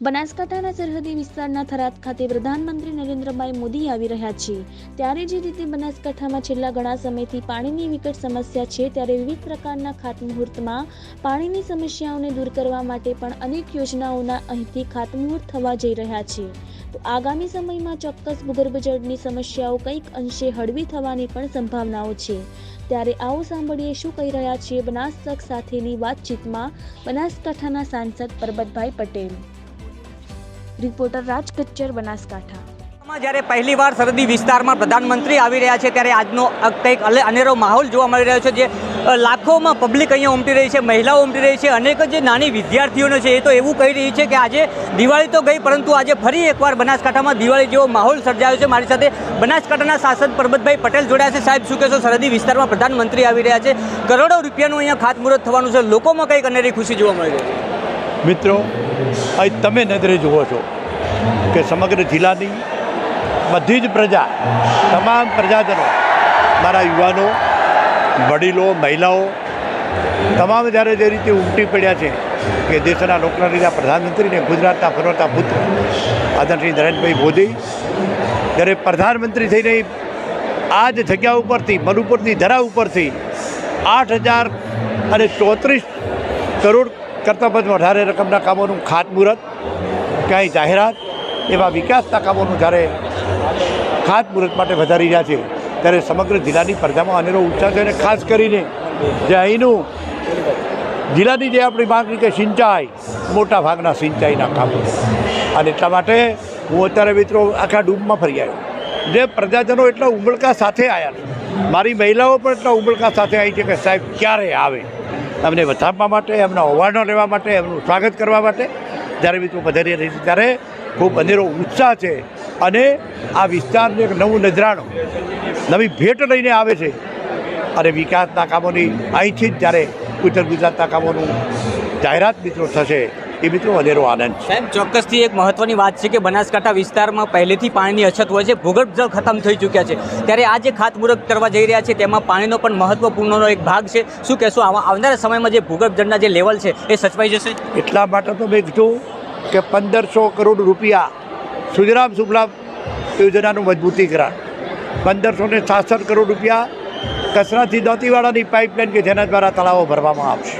બનાસકાંઠાના સરહદી વિસ્તારના થરાદ ખાતે પ્રધાનમંત્રી નરેન્દ્રભાઈ મોદી આવી રહ્યા છે। ત્યારે જે રીતે બનાસકાંઠામાં છેલ્લા ઘણા સમયથી પાણીની વિકટ સમસ્યા છે, ત્યારે વિવિધ પ્રકારના ખાતમુહૂર્તમાં પાણીની સમસ્યાઓને દૂર કરવા માટે પણ અનેક યોજનાઓના અહીંથી ખાતમુહૂર્ત થવા જઈ રહ્યા છે। તો આગામી સમયમાં ચોક્કસ ભૂગર્ભ જળની સમસ્યાઓ કંઈક અંશે હળવી થવાની પણ સંભાવનાઓ છે। ત્યારે આવો સાંભળીએ શું કહી રહ્યા છે બનાસ તક સાથેની વાતચીતમાં બનાસકાંઠાના સાંસદ પરબતભાઈ પટેલ। રિપોર્ટર રાજ કચ્ચર, બનાસકાંઠા। જ્યારે પહેલી વાર સરહદી વિસ્તારમાં પ્રધાનમંત્રી આવી રહ્યા છે, ત્યારે આજનો કંઈક અનેરો માહોલ જોવા મળી રહ્યો છે। જે લાખોમાં પબ્લિક અહીંયા ઉમટી રહી છે, મહિલાઓ ઉમટી રહી છે, અનેક જે નાની વિદ્યાર્થીઓને છે એ તો એવું કહી રહી છે કે આજે દિવાળી તો ગઈ, પરંતુ આજે ફરી એકવાર બનાસકાંઠામાં દિવાળી જેવો માહોલ સર્જાયો છે। મારી સાથે બનાસકાંઠાના સાંસદ પરબતભાઈ પટેલ જોડાયા છે। સાહેબ, શું કહેશો? સરહદી વિસ્તારમાં પ્રધાનમંત્રી આવી રહ્યા છે, કરોડો રૂપિયાનું અહીંયા ખાતમુહૂર્ત થવાનું છે, લોકોમાં કંઈક અનેરી ખુશી જોવા મળી રહી છે। મિત્રો, અહીં તમે નજરે જુઓ છો કે સમગ્ર જિલ્લાની બધી જ પ્રજા, તમામ પ્રજાજનો, મારા યુવાનો, વડીલો, મહિલાઓ તમામ જ્યારે જે રીતે ઉમટી પડ્યા છે કે દેશના લોકલાડીલા પ્રધાનમંત્રીને ગુજરાતના ફરવતા પુત્ર આદરણીય નરેન્દ્રભાઈ મોદી જ્યારે પ્રધાનમંત્રી થઈને આ જ જગ્યા ઉપરથી, મનુપુરની ધરા ઉપરથી 8,034 કરોડ કરતાં પણ વધારે રકમના કામોનું ખાતમુહૂર્ત, ક્યાંય જાહેરાત, એવા વિકાસના કામોનું જ્યારે ખાતમુહૂર્ત માટે વધારી રહ્યા છે, ત્યારે સમગ્ર જિલ્લાની પ્રજામાં અનેરો ઉત્સાહ છે। અને ખાસ કરીને જે અહીંનું જિલ્લાની જે આપણી માંગણી કે સિંચાઈ, મોટા ભાગના સિંચાઈના કામો, અને એટલા માટે હું અત્યારે મિત્રો આખા ડૂબમાં ફરી આવ્યો। જે પ્રજાજનો એટલા ઉમળકા સાથે આવ્યા છે, મારી મહિલાઓ પણ એટલા ઉમળકા સાથે આવી છે કે સાહેબ ક્યારે આવે, અમને વધારવા માટે, એમના હોવાનો લેવા માટે, એમનું સ્વાગત કરવા માટે જ્યારે મિત્રો પધારી રહી છે, ત્યારે ખૂબ અનેરો ઉત્સાહ છે। અને આ વિસ્તારને એક નવું નજરાણું, નવી ભેટ લઈને આવે છે, અને વિકાસના કામોની અહીંથી જ જ્યારે ઉત્તર ગુજરાતના કામોનું જાહેરાત મિત્રો થશે, એ મિત્રો અનેરો આનંદ છે। સાહેબ, ચોક્કસથી એક મહત્વની વાત છે કે બનાસકાંઠા વિસ્તારમાં પહેલેથી પાણીની અછત હોય છે, ભૂગર્ભ જળ ખતમ થઈ ચૂક્યા છે, ત્યારે આ જે ખાતમુહૂર્ત કરવા જઈ રહ્યા છે તેમાં પાણીનો પણ મહત્વપૂર્ણનો એક ભાગ છે। શું કહેશો, આવનારા સમયમાં જે ભૂગર્ભ જળના જે લેવલ છે એ સચવાઈ જશે? એટલા માટે તો મેં કીધું કે 1,500 કરોડ રૂપિયા સુજરામ સુફલામ યોજનાનું મજબૂતીકરણ, 1,566 કરોડ રૂપિયા કચરાથી દાંતીવાડાની પાઇપલાઇન કે જેના દ્વારા તળાવો ભરવામાં આવશે,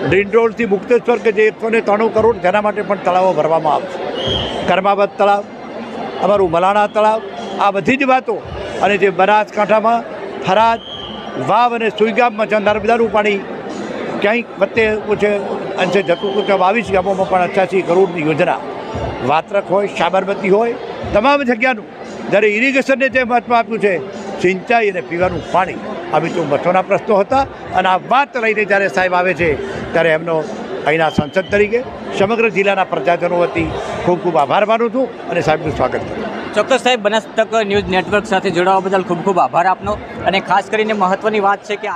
ડ્રીન રોડથી મુક્તેશ્વર કે જે 193 કરોડ જેના માટે પણ તળાવો ભરવામાં આવશે, કર્માવત તળાવ, અમારું મલાણા તળાવ, આ બધી જ વાતો, અને જે બનાસકાંઠામાં થરાદ, વાવ અને સુઈગામમાં જ્યાં નર્મદાનું પાણી ક્યાંય વચ્ચે ઓછે અંશે જતું હતું, ત્યાં 22 ગામોમાં પણ 88 કરોડની યોજના, વાત્રક હોય, સાબરમતી હોય, તમામ જગ્યાનું જ્યારે ઇરિગેશનને જે મહત્ત્વ આપ્યું છે, સિંચાઈ અને પીવાનું પાણી, આ મિત્રો મહત્ત્વના પ્રશ્નો હતા। અને આ વાત લઈને જ્યારે સાહેબ આવે છે, ત્યારે એમનો અહીંના સંસદ તરીકે સમગ્ર જિલ્લાના પ્રજાજનો વતી ખૂબ ખૂબ આભાર માનું છું અને સાહેબનું સ્વાગત કરું છું। ચોક્કસ સાહેબ, બનાસ તક ન્યૂઝ નેટવર્ક સાથે જોડાવા બદલ ખૂબ ખૂબ આભાર આપનો। અને ખાસ કરીને મહત્વની વાત છે કે